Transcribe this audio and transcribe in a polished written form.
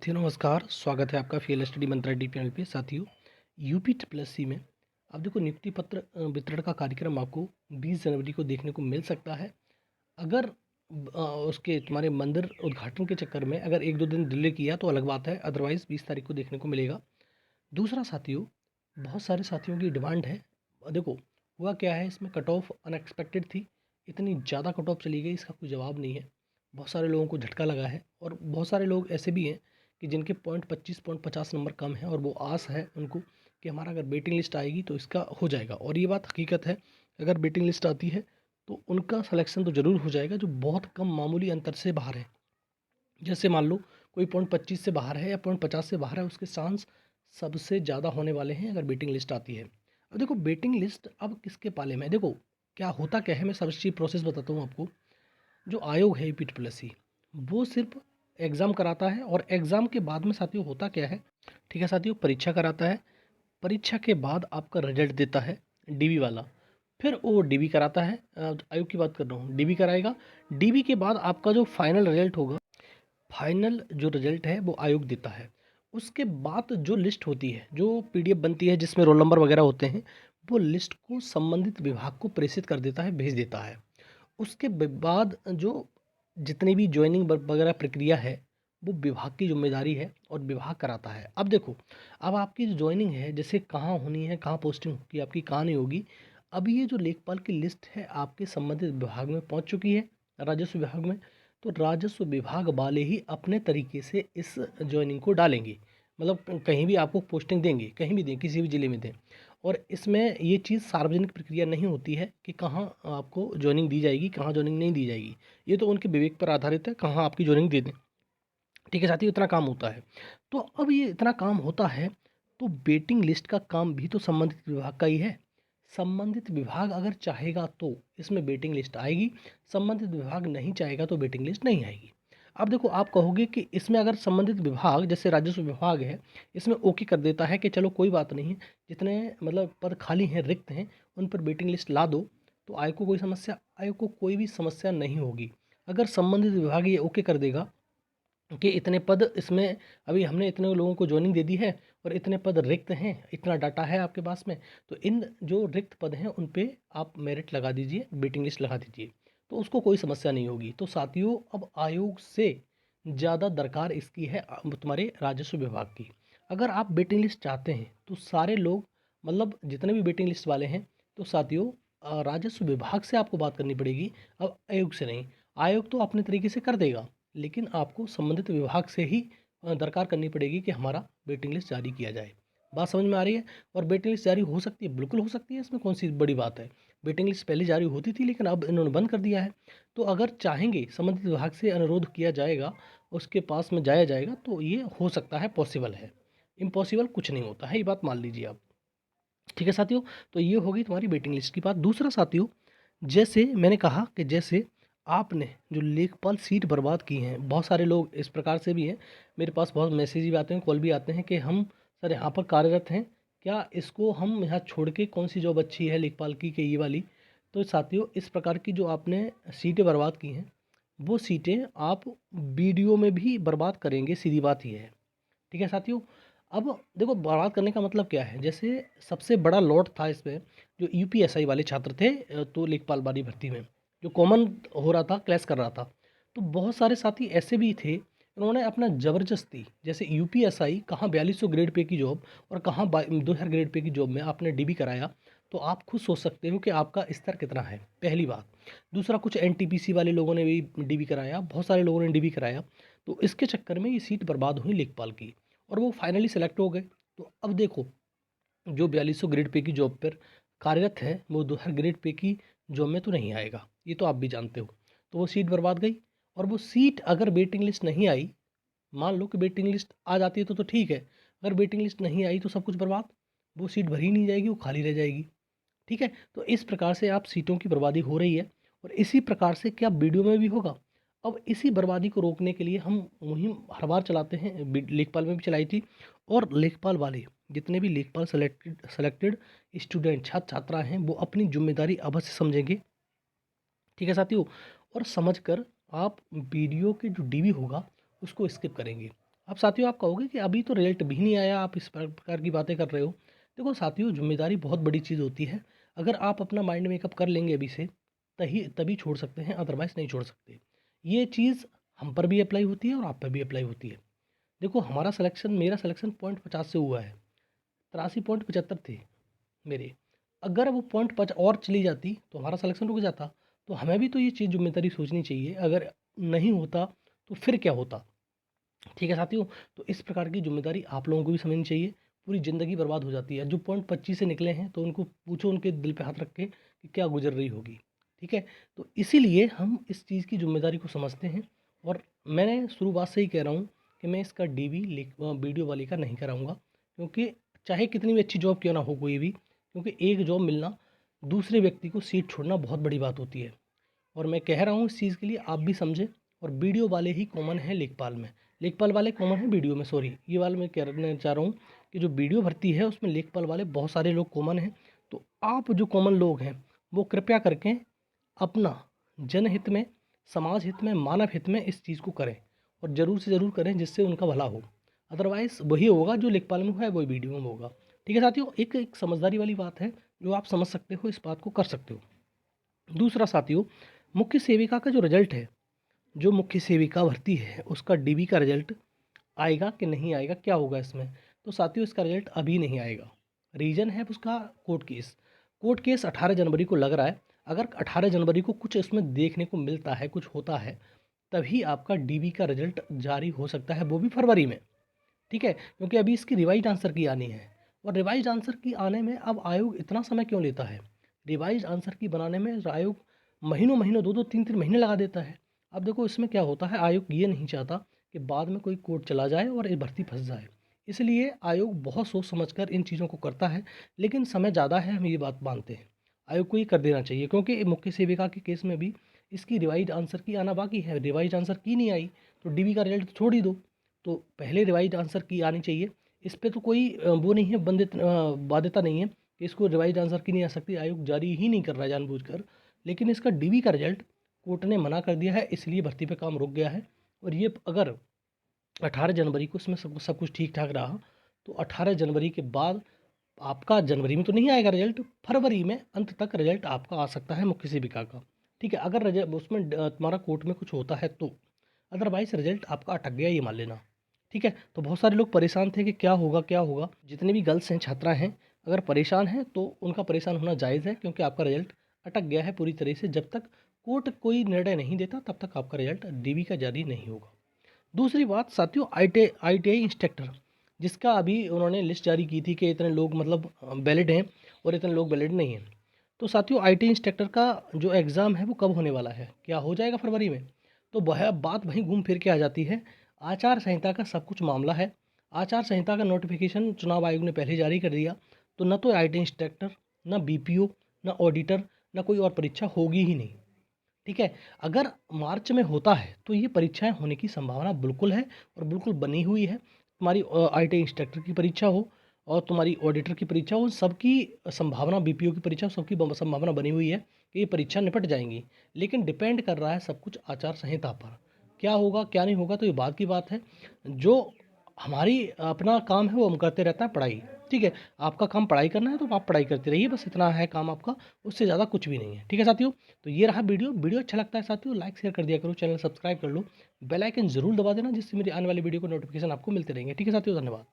साथियों नमस्कार, स्वागत है आपका फीएल स्टडी मंत्रा डी चैनल पे। साथियों यूपी ट्रिपल एस सी में अब देखो नियुक्ति पत्र वितरण का कार्यक्रम आपको 20 जनवरी को देखने को मिल सकता है। अगर उसके तुम्हारे मंदिर उद्घाटन के चक्कर में अगर 1-2 दिन डिले किया तो अलग बात है, अदरवाइज़ 20 तारीख को देखने को मिलेगा। दूसरा साथियों, बहुत सारे साथियों की डिमांड है। देखो हुआ क्या है, इसमें कट ऑफ अनएक्सपेक्टेड थी, इतनी ज़्यादा कट ऑफ चली गई, इसका कोई जवाब नहीं है। बहुत सारे लोगों को झटका लगा है और बहुत सारे लोग ऐसे भी हैं कि जिनके पॉइंट 25 पॉइंट 50 नंबर कम है और वो आस है उनको कि हमारा अगर वेटिंग लिस्ट आएगी तो इसका हो जाएगा। और ये बात हकीकत है, अगर वेटिंग लिस्ट आती है तो उनका सिलेक्शन तो ज़रूर हो जाएगा जो बहुत कम मामूली अंतर से बाहर है। जैसे मान लो कोई पॉइंट 25 से बाहर है या पॉइंट 50 से बाहर है, उसके चांस सबसे ज़्यादा होने वाले हैं अगर वेटिंग लिस्ट आती है। अब देखो वेटिंग लिस्ट अब किसके पाले में है, देखो क्या होता क्या है, मैं सब चीज़ प्रोसेस बताता हूँ आपको। जो आयोग है यूपी ट्रिपल एस सी, वो सिर्फ एग्ज़ाम कराता है और एग्ज़ाम के बाद में साथियों होता क्या है, ठीक है साथियों, परीक्षा कराता है। परीक्षा के बाद आपका रिजल्ट देता है डीबी वाला, फिर वो डीबी कराता है। आयोग की बात कर रहा हूँ, डीबी कराएगा। डीबी के बाद आपका जो फाइनल रिजल्ट होगा, फाइनल जो रिजल्ट है वो आयोग देता है। उसके बाद जो लिस्ट होती है, जो पीडीएफ बनती है जिसमें रोल नंबर वगैरह होते हैं, वो लिस्ट को संबंधित विभाग को प्रेषित कर देता है, भेज देता है। उसके बाद जो जितनी भी ज्वाइनिंग वगैरह प्रक्रिया है वो विभाग की जिम्मेदारी है और विभाग कराता है। अब देखो, अब आपकी जो ज्वाइनिंग है, जैसे कहाँ होनी है, कहाँ पोस्टिंग होगी आपकी, कहाँ नहीं होगी, अब ये जो लेखपाल की लिस्ट है आपके संबंधित विभाग में पहुंच चुकी है, राजस्व विभाग में। तो राजस्व विभाग वाले ही अपने तरीके से इस ज्वाइनिंग को डालेंगे, मतलब कहीं भी आपको पोस्टिंग देंगे, कहीं भी दें, किसी भी ज़िले में दें। और इसमें ये चीज़ सार्वजनिक प्रक्रिया नहीं होती है कि कहाँ आपको जॉइनिंग दी जाएगी, कहाँ जॉइनिंग नहीं दी जाएगी। ये तो उनके विवेक पर आधारित है, कहाँ आपकी जॉइनिंग दे दें। ठीक है साथियों, इतना काम होता है। तो अब ये इतना काम होता है तो वेटिंग लिस्ट का काम भी तो संबंधित विभाग का ही है। संबंधित विभाग अगर चाहेगा तो इसमें वेटिंग लिस्ट आएगी, संबंधित विभाग नहीं चाहेगा तो वेटिंग लिस्ट नहीं आएगी। अब देखो, आप कहोगे कि इसमें अगर संबंधित विभाग जैसे राजस्व विभाग है, इसमें ओके कर देता है कि चलो कोई बात नहीं, जितने मतलब पद खाली हैं, रिक्त हैं, उन पर वेटिंग लिस्ट ला दो, तो आयोग को कोई समस्या, आयोग को कोई भी समस्या नहीं होगी। अगर संबंधित विभाग ये ओके कर देगा कि इतने पद इसमें, अभी हमने इतने लोगों को ज्वाइनिंग दे दी है और इतने पद रिक्त हैं, इतना डाटा है आपके पास में, तो इन जो रिक्त पद हैं उन पे आप मेरिट लगा दीजिए, वेटिंग लिस्ट लगा दीजिए, तो उसको कोई समस्या नहीं होगी। तो साथियों, अब आयोग से ज़्यादा दरकार इसकी है तुम्हारे राजस्व विभाग की। अगर आप वेटिंग लिस्ट चाहते हैं तो सारे लोग, मतलब जितने भी वेटिंग लिस्ट वाले हैं, तो साथियों राजस्व विभाग से आपको बात करनी पड़ेगी, अब आयोग से नहीं। आयोग तो अपने तरीके से कर देगा, लेकिन आपको संबंधित विभाग से ही दरकार करनी पड़ेगी कि हमारा वेटिंग लिस्ट जारी किया जाए। बात समझ में आ रही है? और वेटिंग लिस्ट जारी हो सकती है, बिल्कुल हो सकती है, इसमें कौन सी बड़ी बात है। वेटिंग लिस्ट पहले जारी होती थी लेकिन अब इन्होंने बंद कर दिया है। तो अगर चाहेंगे, संबंधित विभाग से अनुरोध किया जाएगा, उसके पास में जाया जाएगा, तो ये हो सकता है, पॉसिबल है। इम्पॉसिबल कुछ नहीं होता है, ये बात मान लीजिए आप। ठीक है साथियों, तो ये होगी तुम्हारी वेटिंग लिस्ट की बात। दूसरा साथियों, जैसे मैंने कहा कि जैसे आपने जो लेखपाल सीट बर्बाद की हैं, बहुत सारे लोग इस प्रकार से भी हैं, मेरे पास बहुत मैसेज भी आते हैं, कॉल भी आते हैं कि हम सर यहाँ पर कार्यरत हैं, क्या इसको हम यहाँ छोड़ के कौन सी जॉब अच्छी है लेखपाल की कि ये वाली। तो साथियों, इस प्रकार की जो आपने सीटें बर्बाद की हैं, वो सीटें आप वीडियो में भी बर्बाद करेंगे, सीधी बात ये है। ठीक है साथियों, अब देखो बर्बाद करने का मतलब क्या है, जैसे सबसे बड़ा लॉट था इसमें जो यूपीएसआई वाले छात्र थे, तो लेखपाल वाली भर्ती में जो कॉमन हो रहा था, क्लैश कर रहा था, तो बहुत सारे साथी ऐसे भी थे, उन्होंने अपना ज़बरदस्ती, जैसे यूपीएसआई कहाँ 4200 ग्रेड पे की जॉब और कहाँ 2000 ग्रेड पे की जॉब में आपने डीबी कराया, तो आप खुद सोच सकते हो कि आपका स्तर कितना है, पहली बात। दूसरा, कुछ एनटीपीसी वाले लोगों ने भी डीबी कराया, बहुत सारे लोगों ने डीबी कराया, तो इसके चक्कर में ये सीट बर्बाद हुई लेखपाल की और वो फाइनली सेलेक्ट हो गए। तो अब देखो, जो 4200 ग्रेड पे की जॉब पर कार्यरत है वो 2000 ग्रेड पे की जॉब में तो नहीं आएगा, ये तो आप भी जानते हो। तो वो सीट बर्बाद गई। और वो सीट अगर वेटिंग लिस्ट नहीं आई, मान लो कि वेटिंग लिस्ट आ जाती है तो ठीक है, अगर वेटिंग लिस्ट नहीं आई तो सब कुछ बर्बाद, वो सीट भरी नहीं जाएगी, वो खाली रह जाएगी। ठीक है, तो इस प्रकार से आप सीटों की बर्बादी हो रही है और इसी प्रकार से क्या वीडियो में भी होगा। अब इसी बर्बादी को रोकने के लिए हम मुहिम हर बार चलाते हैं, लेखपाल में भी चलाई थी। और लेखपाल वाले जितने भी लेखपाल सेलेक्टेड स्टूडेंट छात्र छात्रा हैं, वो अपनी जिम्मेदारी अवश्य समझेंगे। ठीक है साथियों, और समझकर आप वीडियो के जो डीबी होगा उसको स्किप करेंगे। अब साथियों आप कहोगे कि अभी तो रिजल्ट भी नहीं आया, आप इस प्रकार की बातें कर रहे हो। देखो साथियों, ज़िम्मेदारी बहुत बड़ी चीज़ होती है। अगर आप अपना माइंड मेकअप कर लेंगे अभी से, तही तभी छोड़ सकते हैं, अदरवाइज़ नहीं छोड़ सकते। ये चीज़ हम पर भी अप्लाई होती है और आप पर भी अप्लाई होती है। देखो हमारा सिलेक्शन, मेरा सिलेक्शन पॉइंट 50 से हुआ है, 83.75 थे मेरे। अगर वो पॉइंट 5 और चली जाती तो हमारा सिलेक्शन रुक जाता। तो हमें भी तो ये चीज़ ज़िम्मेदारी सोचनी चाहिए, अगर नहीं होता तो फिर क्या होता? ठीक है साथियों, तो इस प्रकार की ज़िम्मेदारी आप लोगों को भी समझनी चाहिए। पूरी ज़िंदगी बर्बाद हो जाती है। जो पॉइंट 25 से निकले हैं तो उनको पूछो, उनके दिल पे हाथ रख के कि क्या गुज़र रही होगी। ठीक है? तो इसीलिए हम इस चीज़ की ज़िम्मेदारी को समझते हैं। और मैंने शुरुआत से ही कह रहा हूँ कि मैं इसका वीडियो वाले का नहीं कराऊँगा, क्योंकि चाहे कितनी भी अच्छी जॉब क्यों ना हो कोई भी, क्योंकि एक जॉब मिलना, दूसरे व्यक्ति को सीट छोड़ना बहुत बड़ी बात होती है। और मैं कह रहा हूँ इस चीज़ के लिए आप भी समझें। और वीडियो वाले ही कॉमन है लेखपाल में, लेखपाल वाले कॉमन है वीडियो में, सॉरी ये वाला मैं कहना चाह रहा हूँ कि जो वीडियो भर्ती है उसमें लेखपाल वाले बहुत सारे लोग कॉमन हैं। तो आप जो कॉमन लोग हैं वो कृपया करके अपना जनहित में, समाज हित में, मानव हित में इस चीज़ को करें, और ज़रूर से ज़रूर करें जिससे उनका भला हो। अदरवाइज़ वही होगा जो लेखपाल में हुआ है वही वीडियो में होगा। ठीक है साथियों, एक समझदारी वाली बात है, जो आप समझ सकते हो, इस बात को कर सकते हो। दूसरा साथियों, मुख्य सेविका का जो रिजल्ट है, जो मुख्य सेविका भर्ती है उसका डीबी का रिजल्ट आएगा कि नहीं आएगा, क्या होगा इसमें? तो साथियों इसका रिजल्ट अभी नहीं आएगा। रीज़न है उसका कोर्ट केस। कोर्ट केस 18 जनवरी को लग रहा है। अगर 18 जनवरी को कुछ इसमें देखने को मिलता है, कुछ होता है, तभी आपका डीबी का रिजल्ट जारी हो सकता है, वो भी फरवरी में। ठीक है? क्योंकि अभी इसकी रिवाइज़्ड आंसर की आनी है, और रिवाइज़्ड आंसर की आने में अब आयोग इतना समय क्यों लेता है? रिवाइज़्ड आंसर की बनाने में आयोग महीनों-महीनों, 2-2 3-3 महीने लगा देता है। अब देखो इसमें क्या होता है, आयोग ये नहीं चाहता कि बाद में कोई कोर्ट चला जाए और ये भर्ती फँस जाए। इसलिए आयोग बहुत सोच समझकर इन चीज़ों को करता है, लेकिन समय ज़्यादा है, हम ये बात मानते हैं। आयोग को ये कर देना चाहिए, क्योंकि मुख्य सेविका के केस में भी इसकी रिवाइज़्ड आंसर की आना बाकी है। रिवाइज़्ड आंसर की नहीं आई, तो डीबी का रिजल्ट छोड़ ही दो। तो पहले रिवाइज़्ड आंसर की आनी चाहिए। इस पे तो कोई वो नहीं है, बाध्यता नहीं है कि इसको रिवाइज़्ड आंसर की नहीं आ सकती, आयोग जारी ही नहीं कर रहा है जानबूझकर। लेकिन इसका डीबी का रिजल्ट कोर्ट ने मना कर दिया है, इसलिए भर्ती पे काम रुक गया है। और ये अगर 18 जनवरी को इसमें सब कुछ ठीक-ठाक रहा, तो 18 जनवरी के बाद आपका जनवरी में तो नहीं आएगा रिजल्ट, फरवरी में अंत तक रिजल्ट आपका आ सकता है मुख्य सेविका का। ठीक है? अगर उसमें तुम्हारा कोर्ट में कुछ होता है तो। अदरवाइज़ रिजल्ट आपका अटक गया, ये मान लेना। ठीक है? तो बहुत सारे लोग परेशान थे कि क्या होगा, क्या होगा? जितने भी गर्ल्स हैं, छात्रा हैं, अगर परेशान हैं तो उनका परेशान होना जायज़ है, क्योंकि आपका रिजल्ट अटक गया है पूरी तरह से। जब तक कोर्ट कोई निर्णय नहीं देता तब तक आपका रिजल्ट डीबी का जारी नहीं होगा। दूसरी बात साथियों, आईटीआई इंस्ट्रक्टर, जिसका अभी उन्होंने लिस्ट जारी की थी कि इतने लोग मतलब वैलिड हैं और इतने लोग वैलिड नहीं हैं। तो साथियों आईटीआई इंस्ट्रक्टर का जो एग्ज़ाम है वो कब होने वाला है? क्या हो जाएगा फरवरी में? तो वह बात वहीं घूम फिर के आ जाती है। आचार संहिता का सब कुछ मामला है। आचार संहिता का नोटिफिकेशन चुनाव आयोग ने पहले जारी कर दिया। तो न तो आईटीआई इंस्ट्रक्टर, न बीपीओ, न ऑडिटर, न कोई और परीक्षा होगी ही नहीं। ठीक है? अगर मार्च में होता है तो ये परीक्षाएँ होने की संभावना बिल्कुल है, और बिल्कुल बनी हुई है। तुम्हारी आईटी इंस्ट्रक्टर की परीक्षा हो और तुम्हारी ऑडिटर की परीक्षा हो, सबकी संभावना, बीपीओ की परीक्षा हो, सबकी संभावना बनी हुई है कि ये परीक्षा निपट जाएँगी। लेकिन डिपेंड कर रहा है सब कुछ आचार संहिता पर। क्या होगा, क्या नहीं होगा, तो ये बाद की बात है। जो हमारी अपना काम है वो हम करते रहता है, पढ़ाई। ठीक है? आपका काम पढ़ाई करना है तो आप पढ़ाई करते रहिए, बस इतना है काम आपका, उससे ज़्यादा कुछ भी नहीं है। ठीक है साथियों? तो ये रहा वीडियो अच्छा लगता है साथियों, लाइक शेयर कर दिया करो, चैनल सब्सक्राइब कर लो, बेल आइकन ज़रूर दबा देना, जिससे मेरी आने वाली वीडियो को नोटिफिकेशन आपको मिलते रहेंगे। ठीक है साथियों? धन्यवाद।